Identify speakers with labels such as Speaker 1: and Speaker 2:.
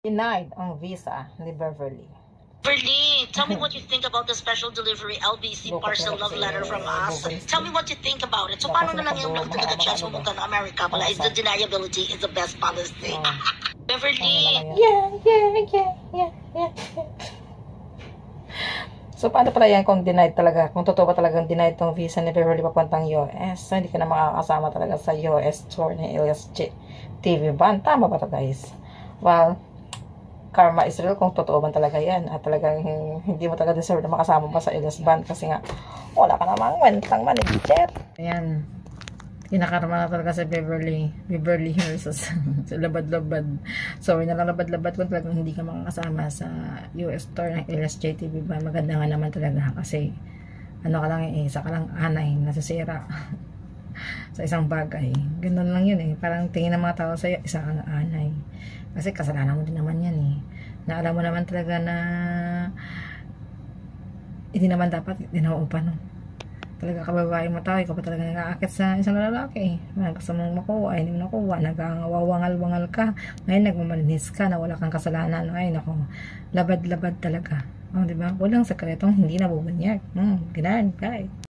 Speaker 1: Denied ang visa ni Beverly.
Speaker 2: Beverly, tell me what you think about the special delivery LBC parcel love letter from us. Tell me what you think about it. So, paano na lang yung nagka-chance mo punta ng Amerika? Wala, is the deniability is the best policy. Beverly!
Speaker 1: Yeah. So, paano pala yan kung denied talaga? Kung totoo ba talagang denied tong visa ni Beverly papuntang US, hindi ka na makakasama talaga sa US tour ni LSJ TV ban. Tama ba ito, guys? Well, karma is real kung totoo ba talaga yan. At talagang hindi mo talaga deserve na makasama pa sa LS band kasi nga, wala ka namang wentang manager. Ayan. Kinakarma na talaga sa Beverly Hills sa labad-labad. So, nalalabad-labad kung talagang hindi ka makakasama sa US tour ng LSJ TV ba. Maganda nga naman talaga kasi ano ka lang isa ka lang anay nasisira sa isang bagay. Ganun lang yun eh. Parang tingin ng mga tao sa'yo, isa kang anay. Kasi kasalanan mo din naman yan eh. Na alam mo naman talaga na hindi naman dapat dinauupa no. Talaga kababae mo tao, ikaw pa talaga nag-aakit sa isang lalaki. Gusto mong makuha, hindi mo nakuha, nag-awawangal-wangal ka. Ngayon nagmamalinis ka na wala kang kasalanan. Ay nako, labad-labad talaga. Diba? Walang sekretong hindi nabubanyag. Ganun, guys.